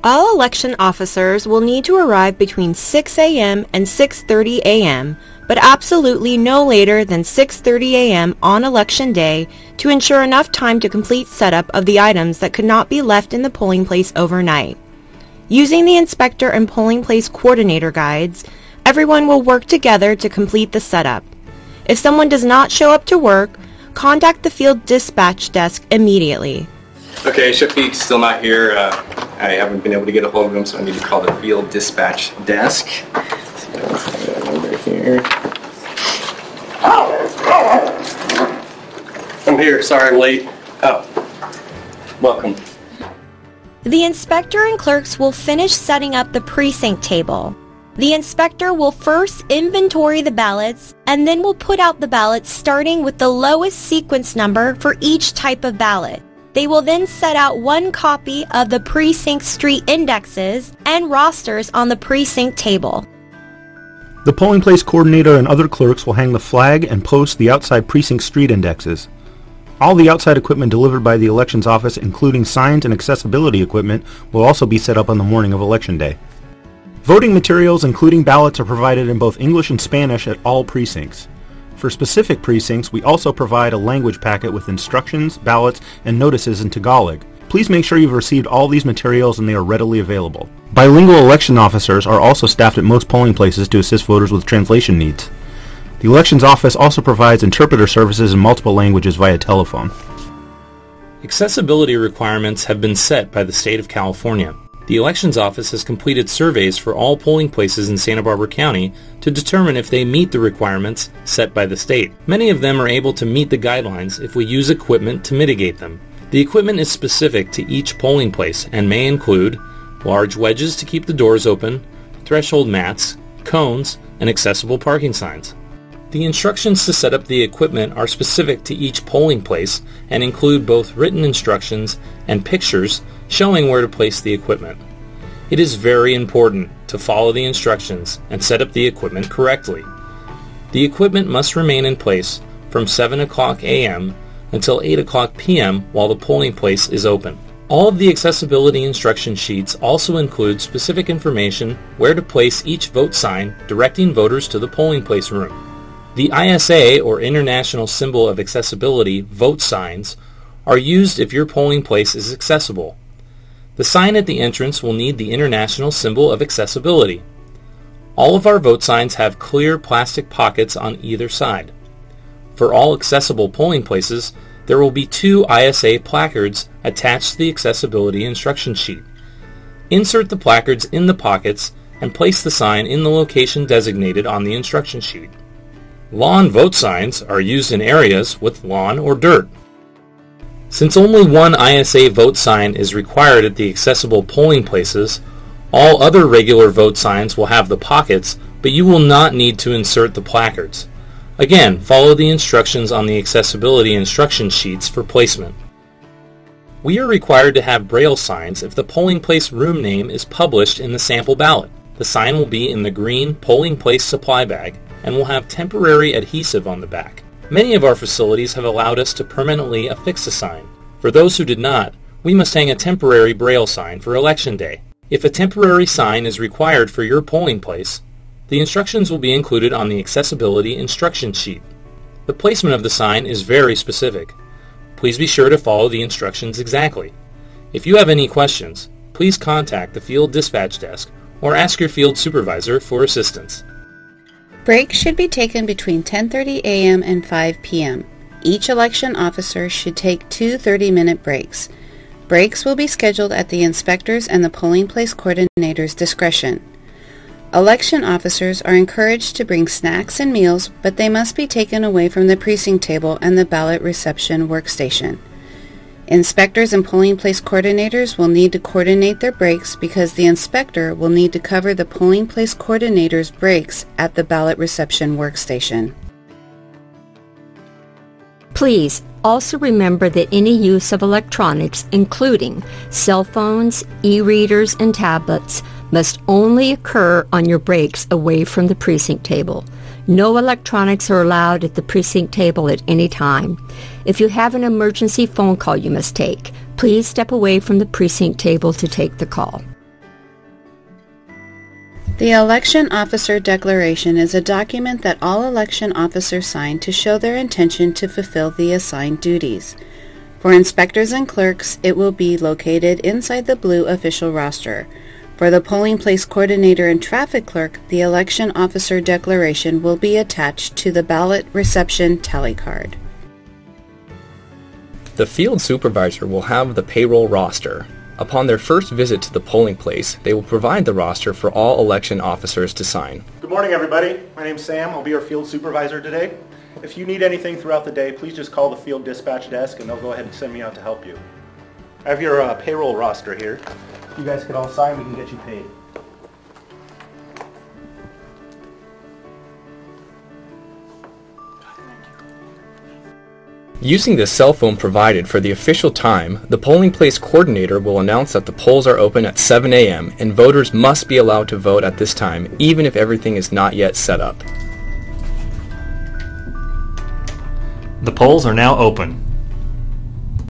All election officers will need to arrive between 6 a.m. and 6:30 a.m., but absolutely no later than 6:30 a.m. on Election Day to ensure enough time to complete setup of the items that could not be left in the polling place overnight. Using the inspector and polling place coordinator guides, everyone will work together to complete the setup. If someone does not show up to work, contact the field dispatch desk immediately. Okay, Shafiq's still not here. I haven't been able to get a hold of him, so I need to call the field dispatch desk. Number here. I'm here. Sorry I'm late. Oh, welcome. The inspector and clerks will finish setting up the precinct table. The inspector will first inventory the ballots and then will put out the ballots starting with the lowest sequence number for each type of ballot. They will then set out one copy of the precinct street indexes and rosters on the precinct table. The polling place coordinator and other clerks will hang the flag and post the outside precinct street indexes. All the outside equipment delivered by the elections office, including signs and accessibility equipment, will also be set up on the morning of Election Day. Voting materials, including ballots, are provided in both English and Spanish at all precincts. For specific precincts, we also provide a language packet with instructions, ballots, and notices in Tagalog. Please make sure you've received all these materials and they are readily available. Bilingual election officers are also staffed at most polling places to assist voters with translation needs. The Elections Office also provides interpreter services in multiple languages via telephone. Accessibility requirements have been set by the state of California. The Elections Office has completed surveys for all polling places in Santa Barbara County to determine if they meet the requirements set by the state. Many of them are able to meet the guidelines if we use equipment to mitigate them. The equipment is specific to each polling place and may include large wedges to keep the doors open, threshold mats, cones, and accessible parking signs. The instructions to set up the equipment are specific to each polling place and include both written instructions and pictures showing where to place the equipment. It is very important to follow the instructions and set up the equipment correctly. The equipment must remain in place from 7 o'clock a.m. until 8 o'clock p.m. while the polling place is open. All of the accessibility instruction sheets also include specific information where to place each vote sign directing voters to the polling place room. The ISA, or International Symbol of Accessibility, vote signs are used if your polling place is accessible. The sign at the entrance will need the International Symbol of Accessibility. All of our vote signs have clear plastic pockets on either side. For all accessible polling places, there will be 2 ISA placards attached to the accessibility instruction sheet. Insert the placards in the pockets and place the sign in the location designated on the instruction sheet. Lawn vote signs are used in areas with lawn or dirt. Since only one ISA vote sign is required at the accessible polling places, all other regular vote signs will have the pockets, but you will not need to insert the placards. Again, follow the instructions on the accessibility instruction sheets for placement. We are required to have Braille signs if the polling place room name is published in the sample ballot. The sign will be in the green polling place supply bag and will have temporary adhesive on the back. Many of our facilities have allowed us to permanently affix a sign. For those who did not, we must hang a temporary Braille sign for Election Day. If a temporary sign is required for your polling place, the instructions will be included on the accessibility instruction sheet. The placement of the sign is very specific. Please be sure to follow the instructions exactly. If you have any questions, please contact the field dispatch desk or ask your field supervisor for assistance. Breaks should be taken between 10:30 a.m. and 5 p.m. Each election officer should take 2 30-minute breaks. Breaks will be scheduled at the inspector's and the polling place coordinator's discretion. Election officers are encouraged to bring snacks and meals, but they must be taken away from the precinct table and the ballot reception workstation. Inspectors and polling place coordinators will need to coordinate their breaks because the inspector will need to cover the polling place coordinator's breaks at the ballot reception workstation. Please also remember that any use of electronics, including cell phones, e-readers, and tablets, must only occur on your breaks away from the precinct table. No electronics are allowed at the precinct table at any time. If you have an emergency phone call you must take, please step away from the precinct table to take the call. The Election Officer Declaration is a document that all election officers sign to show their intention to fulfill the assigned duties. For inspectors and clerks, it will be located inside the blue official roster. For the polling place coordinator and traffic clerk, the Election Officer Declaration will be attached to the ballot reception tally card. The field supervisor will have the payroll roster. Upon their first visit to the polling place, they will provide the roster for all election officers to sign. Good morning, everybody. My name's Sam. I'll be your field supervisor today. If you need anything throughout the day, please just call the field dispatch desk and they'll go ahead and send me out to help you. I have your payroll roster here. You guys can all sign, we can get you paid. Using the cell phone provided for the official time, the polling place coordinator will announce that the polls are open at 7 a.m. and voters must be allowed to vote at this time, even if everything is not yet set up. The polls are now open.